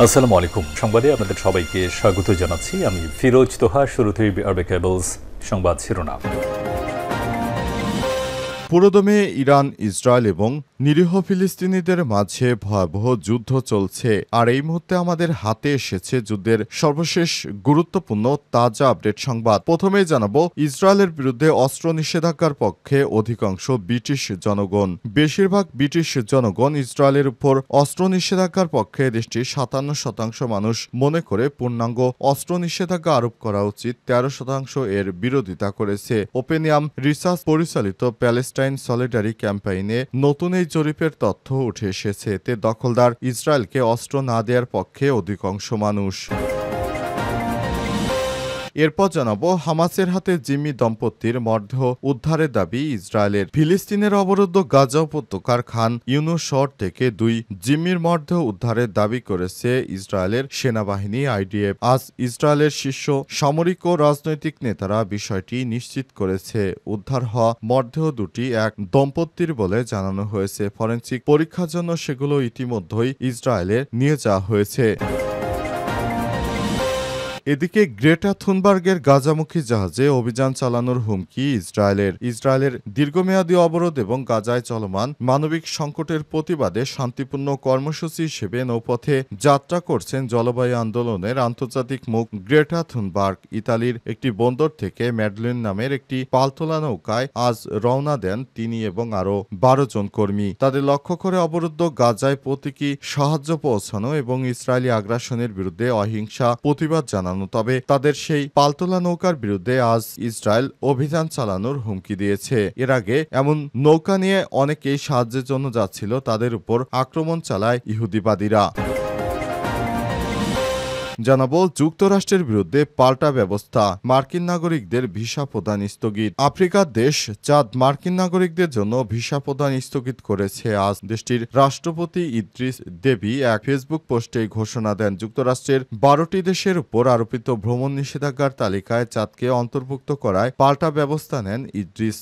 আসসালামু আলাইকুম। সংবাদে আপনাদের সবাইকে স্বাগত জানাচ্ছি। আমি ফিরোজ তোহা। শুরুতেই আরবে কেবলস সংবাদ শিরোনাম। পুরোদমে ইরান, ইসরায়েল এবং নিরীহ ফিলিস্তিনিদের মাঝে ভয়াবহ যুদ্ধ চলছে। আর এই মুহূর্তে আমাদের হাতে এসেছে যুদ্ধের সর্বশেষ গুরুত্বপূর্ণ তাজা আপডেট সংবাদ। প্রথমেই জানাবো, ইসরায়েলের বিরুদ্ধে অস্ত্র নিষেধাজ্ঞার পক্ষে অধিকাংশ ব্রিটিশ জনগণ। বেশিরভাগ ব্রিটিশ জনগণ ইসরায়েলের উপর অস্ত্র নিষেধাজ্ঞার পক্ষে। দেশটির ৫৭% মানুষ মনে করে পূর্ণাঙ্গ অস্ত্র নিষেধাজ্ঞা আরোপ করা উচিত। ১৩% এর বিরোধিতা করেছে। ওপেনিয়াম রিসার্চ পরিচালিত প্যালেস্টাইন সলিডারি ক্যাম্পেইনে নতুন এই জরিপের তথ্য উঠে এসেছে। এতে দখলদার ইসরায়েলকে অস্ত্র না দেওয়ার পক্ষে অধিকাংশ মানুষ। এরপর জানাবো, হামাসের হাতে জিম্মি দম্পতির মরদেহ উদ্ধারের দাবি ইসরায়েলের। ফিলিস্তিনের অবরুদ্ধ গাজা উপত্যকার খান ইউনুস শহর থেকে 2 জিম্মির মরদেহ উদ্ধারের দাবি করেছে ইসরায়েলের সেনাবাহিনী আইডিএফ। আজ ইসরায়েলের শীর্ষ সামরিক ও রাজনৈতিক নেতারা বিষয়টি নিশ্চিত করেছে। উদ্ধার হওয়া মরদেহ দুটি এক দম্পতির বলে জানানো হয়েছে। ফরেনসিক পরীক্ষার জন্য সেগুলো ইতিমধ্যেই ইসরায়েলে নিয়ে যাওয়া হয়েছে। এদিকে গ্রেটা থুনবার্গের গাজামুখী জাহাজে অভিযান চালানোর হুমকি ইসরায়েলের দীর্ঘমেয়াদী অবরোধ এবং গাজায় চলমান মানবিক সংকটের প্রতিবাদে শান্তিপূর্ণ কর্মসূচি হিসেবে নৌপথে যাত্রা করছেন জলবায়ু আন্দোলনের আন্তর্জাতিক মুখ গ্রেটা থুনবার্গ। ইতালির একটি বন্দর থেকে ম্যাডলিন নামের একটি পালতোলা নৌকায় আজ রওনা দেন তিনি এবং আরও 12 জন কর্মী। তাদের লক্ষ্য করে অবরুদ্ধ গাজায় প্রতীকী সাহায্য পৌঁছানো এবং ইসরায়েলি আগ্রাসনের বিরুদ্ধে অহিংসা প্রতিবাদ জানানো। তবে তাদের সেই পালতোলা নৌকার বিরুদ্ধে আজ ইসরায়েল অভিযান চালানোর হুমকি দিয়েছে। এর আগে এমন নৌকা নিয়ে অনেকেই সাহায্যের জন্য যাচ্ছিল, তাদের উপর আক্রমণ চালায় ইহুদিবাদীরা। জানাবো, যুক্তরাষ্ট্রের বিরুদ্ধে পাল্টা ব্যবস্থা, মার্কিন নাগরিকদের ভিসা প্রদান স্থগিত। আফ্রিকার দেশ চাদ মার্কিন নাগরিকদের জন্য ভিসা প্রদান স্থগিত করেছে। আজ দেশটির রাষ্ট্রপতি ইদ্রিস দেবী এক ফেসবুক পোস্টে ঘোষণা দেন। যুক্তরাষ্ট্রের 12টি দেশের উপর আরোপিত ভ্রমণ নিষেধাজ্ঞার তালিকায় চাদকে অন্তর্ভুক্ত করায় পাল্টা ব্যবস্থা নেন ইদ্রিস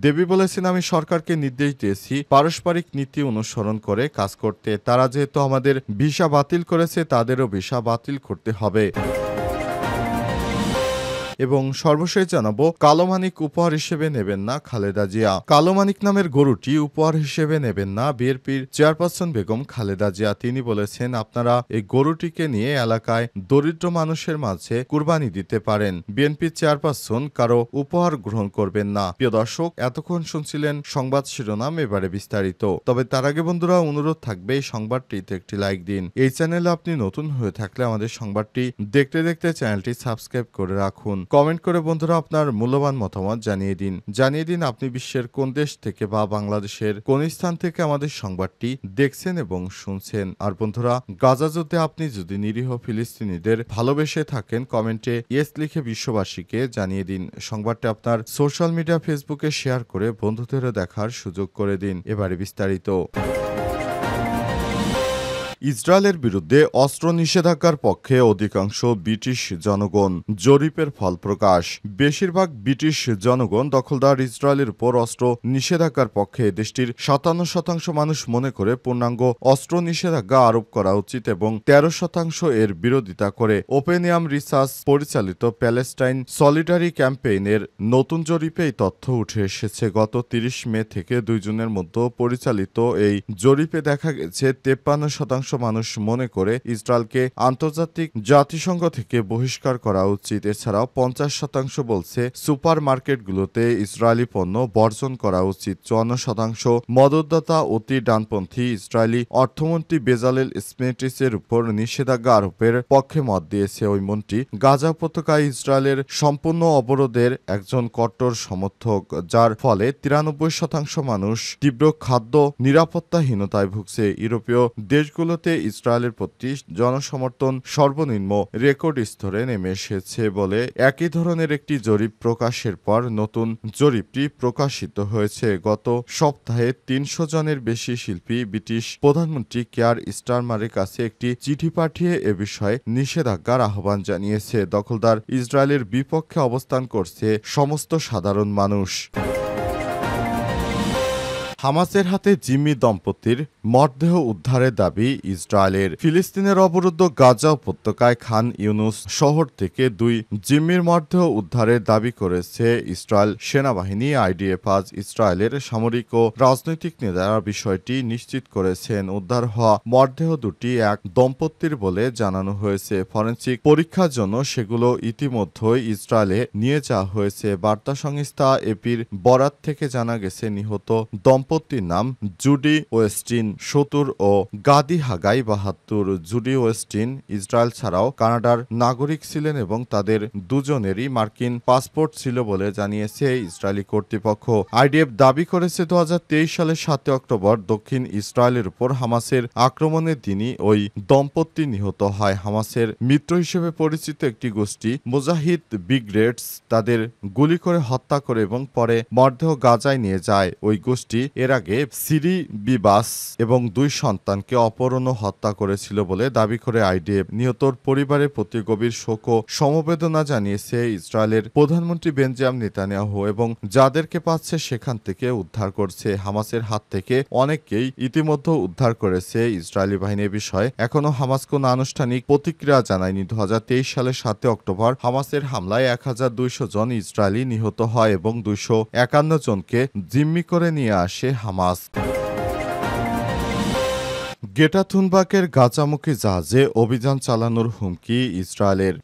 দেবী বলেছেন, আমি সরকারকে নির্দেশ দিয়েছি পারস্পরিক নীতি অনুসরণ করে কাজ করতে। তারা যেহেতু আমাদের ভিসা বাতিল করেছে, তাদেরও ভিসা বাতিল করতে হবে। এবং সর্বশেষ জানাবো, কালো মানিক উপহার হিসেবে নেবেন না খালেদা জিয়া। কালো মানিক নামের গরুটি উপহার হিসেবে নেবেন না বিএনপির চেয়ারপারসন বেগম খালেদা জিয়া। তিনি বলেছেন, আপনারা এই গরুটিকে নিয়ে এলাকায় দরিদ্র মানুষের মাঝে কুরবানি দিতে পারেন। বিএনপির চেয়ারপারসন কারো উপহার গ্রহণ করবেন না। প্রিয় দর্শক, এতক্ষণ শুনছিলেন সংবাদ শিরোনাম, এবারে বিস্তারিত। তবে তার আগে বন্ধুরা, অনুরোধ থাকবে এই সংবাদটিতে একটি লাইক দিন। এই চ্যানেলে আপনি নতুন হয়ে থাকলে আমাদের সংবাদটি দেখতে দেখতে চ্যানেলটি সাবস্ক্রাইব করে রাখুন। কমেন্ট করে বন্ধুরা আপনার মূল্যবান মতামত জানিয়ে দিন আপনি বিশ্বের কোন দেশ থেকে বা বাংলাদেশের কোন স্থান থেকে আমাদের সংবাদটি দেখছেন এবং শুনছেন। আর বন্ধুরা, গাজা যুদ্ধে আপনি যদি নিরীহ ফিলিস্তিনিদের ভালোবেসে থাকেন, কমেন্টে ইয়েস লিখে বিশ্ববাসীকে জানিয়ে দিন। সংবাদটি আপনার সোশ্যাল মিডিয়া ফেসবুকে শেয়ার করে বন্ধুদেরও দেখার সুযোগ করে দিন। এবারে বিস্তারিত। ইসরায়েলের বিরুদ্ধে অস্ত্র নিষেধাজ্ঞার পক্ষে অধিকাংশ ব্রিটিশ জনগণ। জরিপের ফল প্রকাশ। বেশিরভাগ ব্রিটিশ জনগণ দখলদার ইসরায়েলের উপর অস্ত্র নিষেধাজ্ঞার পক্ষে। দেশটির ৫৭% মানুষ মনে করে পূর্ণাঙ্গ অস্ত্র নিষেধাজ্ঞা আরোপ করা উচিত এবং ১৩% এর বিরোধিতা করে। ওপেনিয়াম রিসার্চ পরিচালিত প্যালেস্টাইন সলিডারি ক্যাম্পেইনের নতুন জরিপে এই তথ্য উঠে এসেছে। গত ৩০ মে থেকে ২ জুনের মধ্যে পরিচালিত এই জরিপে দেখা গেছে ৫৩% মানুষ মনে করে ইসরায়েলকে আন্তর্জাতিক জাতিসংঘ থেকে বহিষ্কার করা উচিত। এছাড়াও ৫০% বলছে সুপার মার্কেটগুলোতে ইসরায়েলি পণ্য বর্জন করা উচিত। ৫৪% মদতদাতা অতি ডানপন্থী ইসরায়েলি অর্থমন্ত্রী বেজালেল স্মেটিসের উপর নিষেধাজ্ঞা আরোপের পক্ষে মত দিয়েছে। ওই মন্ত্রী গাজা উপত্যকায় ইসরায়েলের সম্পূর্ণ অবরোধের একজন কট্টর সমর্থক, যার ফলে ৯৩% মানুষ তীব্র খাদ্য নিরাপত্তাহীনতায় ভুগছে। ইউরোপীয় দেশগুলো ইসরায়েলের প্রতি জনসমর্থন সর্বনিম্ন রেকর্ড স্তরে নেমে এসেছে বলে একই ধরনের একটি জরিপ প্রকাশের পর নতুন জরিপটি প্রকাশিত হয়েছে। গত সপ্তাহে ৩০০ জনের বেশি শিল্পী ব্রিটিশ প্রধানমন্ত্রী কেয়ার স্টারমারের কাছে একটি চিঠি পাঠিয়ে এ বিষয়ে নিষেধাজ্ঞার আহ্বান জানিয়েছে। দখলদার ইসরায়েলের বিপক্ষে অবস্থান করছে সমস্ত সাধারণ মানুষ। হামাসের হাতে জিম্মি দম্পতির মরদেহ উদ্ধারের দাবি ইসরায়েলের। ফিলিস্তিনের অবরুদ্ধ গাজা উপত্যকায় খান ইউনুস শহর থেকে 2 জিম্মির মরদেহ উদ্ধারের দাবি করেছে ইসরায়েল সেনাবাহিনী। আইডিএফ আজ ইসরায়েলের সামরিক ও রাজনৈতিক নেতারা বিষয়টি নিশ্চিত করেছেন। উদ্ধার হওয়া মরদেহ দুটি এক দম্পতির বলে জানানো হয়েছে। ফরেনসিক পরীক্ষার জন্য সেগুলো ইতিমধ্যেই ইসরায়েলে নিয়ে যাওয়া হয়েছে। বার্তা সংস্থা এপির বরাত থেকে জানা গেছে নিহত দম্পতির নাম জুডি ওয়েস্টিন 70 ও গাদি হাগাই 72। জুডি ওয়েস্টিন ইসরায়েল ছাড়াও কানাডার নাগরিক ছিলেন এবং তাদের দুজনেরই মার্কিন পাসপোর্ট ছিল বলে জানিয়েছে ইসরায়েলি কর্তৃপক্ষ। আইডিএফ দাবি করেছে 2023 সালের 7 অক্টোবর দক্ষিণ ইসরায়েলের উপর হামাসের আক্রমণের দিনই ওই দম্পতি নিহত হয়। হামাসের মিত্র হিসেবে পরিচিত একটি গোষ্ঠী মুজাহিদ ব্রিগেডস তাদের গুলি করে হত্যা করে এবং পরে মরদেহ গাজায় নিয়ে যায়। ওই গোষ্ঠী এর আগে সিরি বিবাস এবং 2 সন্তানকে অপহরণ ও হত্যা করেছিল বলে দাবি করে আইডিএফ। নিহতর পরিবারের প্রতি গভীর শোক ও সমবেদনা জানিয়েছে ইসরায়েলের প্রধানমন্ত্রী বেঞ্জামিন নেতানিয়াহু এবং যাদেরকে পাচ্ছে সেখান থেকে উদ্ধার করছে। হামাসের হাত থেকে অনেককেই ইতিমধ্যে উদ্ধার করেছে ইসরায়েলি বাহিনীর বিষয়ে এখনো হামাস কোনো আনুষ্ঠানিক প্রতিক্রিয়া জানায়নি। 2023 সালের 7 অক্টোবর হামাসের হামলায় 1200 জন ইসরায়েলি নিহত হয় এবং 251 জনকে জিম্মি করে নিয়ে আসে হামাস। গ্রেটা থুনবার্গের গাজামুখী জাহাজে অভিযান চালানোর হুমকি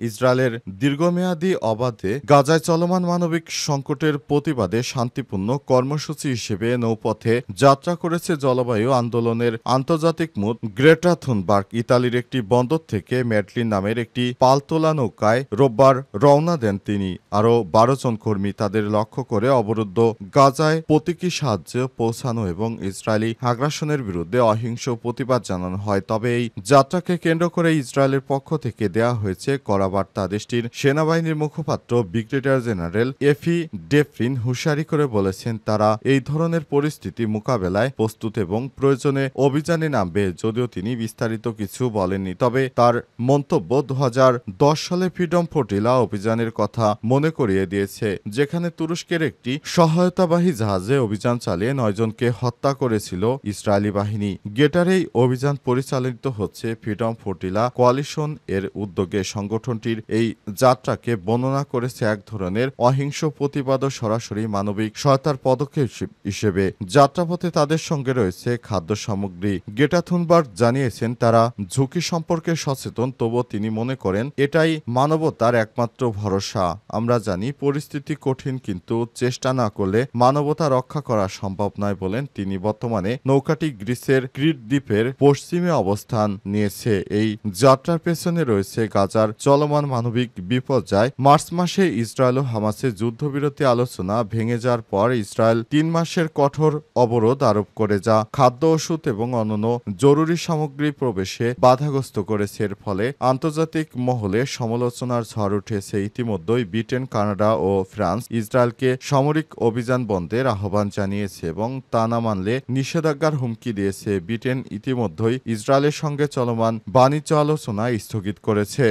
ইসরায়েলের দীর্ঘমেয়াদী অবাধে গাজায় চলমান মানবিক সংকটের প্রতিবাদে শান্তিপূর্ণ কর্মসূচি হিসেবে নৌপথে যাত্রা করেছে জলবায়ু আন্দোলনের আন্তর্জাতিক মূল গ্রেটা থুনবার্গ। ইতালির একটি বন্দর থেকে ম্যাডলিন নামের একটি পালতোলা নৌকায় রোববার রওনা দেন তিনি। আরও 12 জন কর্মী তাদের লক্ষ্য করে অবরুদ্ধ গাজায় প্রতীকী সাহায্য পৌঁছানো এবং ইসরায়েলি আগ্রাসনের বিরুদ্ধে অহিংস প্রতিবাদ জানানো হয়। তবে এই যাত্রাকে কেন্দ্র করে ইসরায়েলের পক্ষ থেকে দেয়া হয়েছে কড়া বার্তা। দেশটির সেনাবাহিনীর মুখপাত্র ব্রিগেডিয়ার জেনারেল এফি ডেফরিন হুঁশিয়ারি করে বলেছেন তারা এই ধরনের পরিস্থিতি মোকাবেলায় প্রস্তুত এবং প্রয়োজনে অভিযানে নামবে। যদিও তিনি বিস্তারিত কিছু বলেননি, তবে তার মন্তব্য 2010 সালে ফ্রিডম ফ্লোটিলা অভিযানের কথা মনে করিয়ে দিয়েছে, যেখানে তুরস্কের একটি সহায়তাবাহী জাহাজে অভিযান চালিয়ে 9 জনকে হত্যা করেছিল ইসরায়েলি বাহিনী। গেটার এই অভিযান পরিচালিত হচ্ছে ফ্রিডম ফ্লোটিলা কোয়ালিশন এর উদ্যোগে। সংগঠনটির এই যাত্রাকে বর্ণনা করেছে এক ধরনের অহিংস প্রতিবাদ ও সরাসরি মানবিক সহায়তার পদক্ষেপ হিসেবে। যাত্রাপথে তাদের সঙ্গে রয়েছে খাদ্য সামগ্রী। গ্রেটা থুনবার্গ জানিয়েছেন তারা ঝুঁকি সম্পর্কে সচেতন, তবুও তিনি মনে করেন এটাই মানবতার একমাত্র ভরসা। আমরা জানি পরিস্থিতি কঠিন, কিন্তু চেষ্টা না করলে মানবতা রক্ষা করা সম্ভব নয় বলেন তিনি। বর্তমানে নৌকাটি গ্রিসের ক্রিট দ্বীপের পশ্চিমে অবস্থান নিয়েছে। এই যাত্রার পেছনে রয়েছে গাজার চলমান মানবিক বিপর্যয়। মার্চ মাসে ইসরায়েল ও হামাসের যুদ্ধবিরতি আলোচনা ভেঙে যাওয়ার পর ইসরায়েল 3 মাসের কঠোর অবরোধ আরোপ করে, যা খাদ্য, ওষুধ এবং অন্যান্য জরুরি সামগ্রী প্রবেশে বাধাগ্রস্ত করেছে। এর ফলে আন্তর্জাতিক মহলে সমালোচনার ঝড় উঠেছে। ইতিমধ্যেই ব্রিটেন, কানাডা ও ফ্রান্স ইসরায়েলকে সামরিক অভিযান বন্ধের আহ্বান জানিয়েছে এবং তা না মানলে নিষেধাজ্ঞার হুমকি দিয়েছে। ব্রিটেন ইতিমধ্যেই ইসরায়েলের সঙ্গে চলমান বাণিজ্য আলোচনা স্থগিত করেছে।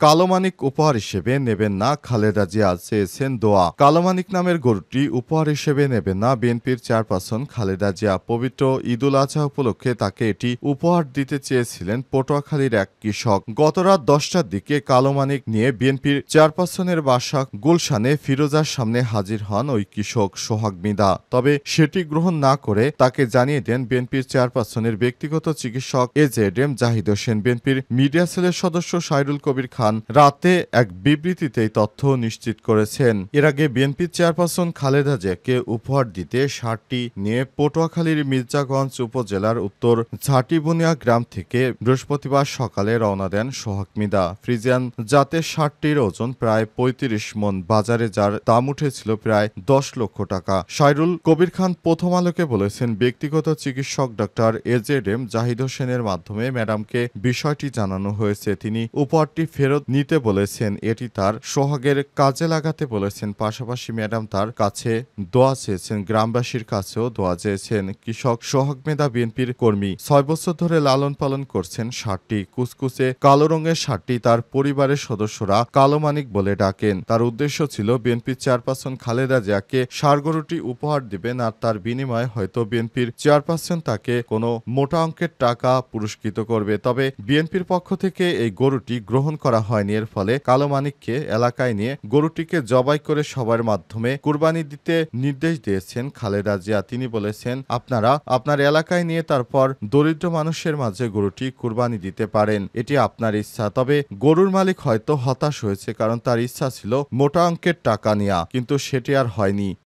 কালোমানিক উপহার হিসেবে নেবেন না খালেদা জিয়া, চেয়েছেন দোয়া। কালোমানিক নামের গরুটি উপহার হিসেবে নেবেন না বিএনপির চেয়ারপারসন খালেদা জিয়া। পবিত্র ঈদুল আজহা উপলক্ষে তাকে এটি উপহার দিতে চেয়েছিলেন পটুয়াখালীর এক কৃষক। গত রাত 10টার দিকে কালোমানিক নিয়ে বিএনপির চেয়ারপারসনের বাসা গুলশানে ফিরোজার সামনে হাজির হন ওই কৃষক সোহাগ মিদা। তবে সেটি গ্রহণ না করে তাকে জানিয়ে দেন বিএনপির চেয়ারপারসনের ব্যক্তিগত চিকিৎসক এজেএম জাহিদ হোসেন। বিএনপির মিডিয়া সেলের সদস্য সাইরুল কবির খান রাতে এক বিবৃতিতে তথ্য নিশ্চিত করেছেন। এর আগে বিএনপি চেয়ারপারসন খালেদা জিয়াকে উপহার দিতে সারটি নিয়ে পটুয়াখালীর মির্জাগঞ্জ উপজেলার উত্তর ঝাটিবুনিয়া গ্রাম থেকে বৃহস্পতিবার সকালে রওনা দেন সোহাগ মিদা। ফ্রিজিয়ান জাতের সারটির ওজন প্রায় 35 মণ, বাজারে যার দাম উঠেছিল প্রায় 10 লক্ষ টাকা। সাইরুল কবির খান প্রথম আলোকে বলেছেন, ব্যক্তিগত চিকিৎসক ডক্টর এজেএম জাহিদ হোসেনের মাধ্যমে ম্যাডামকে বিষয়টি জানানো হয়েছে। তিনি উপহারটি ফেরত ফেরত নিতে বলেছেন, এটি তার সোহাগের কাজে লাগাতে বলেছেন। পাশাপাশি ম্যাডাম তার কাছে দোয়া চেয়েছেন, গ্রামবাসীর কাছেও দোয়া চেয়েছেন। কৃষক সোহাগ মেধা বিএনপির কর্মী, 6 বছর ধরে লালন পালন করছেন ষাঁড়টি। কুচকুচে কালো রঙের ষাঁড়টি তার পরিবারের সদস্যরা কালো মানিক বলে ডাকেন। তার উদ্দেশ্য ছিল বিএনপির চেয়ারপারসন খালেদা জিয়াকে ষাঁড় গরুটি উপহার দিবেন, আর তার বিনিময়ে হয়তো বিএনপির চেয়ারপারসন তাকে কোনো মোটা অঙ্কের টাকা পুরস্কৃত করবে। তবে বিএনপির পক্ষ থেকে এই গরুটি গ্রহণ করা হয়নি। এর ফলে কালো মানিককে এলাকায় নিয়ে গরুটিকে জবাই করে সবার মাধ্যমে কুরবানি দিতে নির্দেশ দিয়েছেন খালেদা জিয়া। তিনি বলেছেন, আপনারা আপনার এলাকায় নিয়ে তারপর দরিদ্র মানুষের মাঝে গরুটি কুরবানি দিতে পারেন, এটি আপনার ইচ্ছা। তবে গরুর মালিক হয়তো হতাশ হয়েছে, কারণ তার ইচ্ছা ছিল মোটা অঙ্কের টাকা নেওয়া, কিন্তু সেটি আর হয়নি।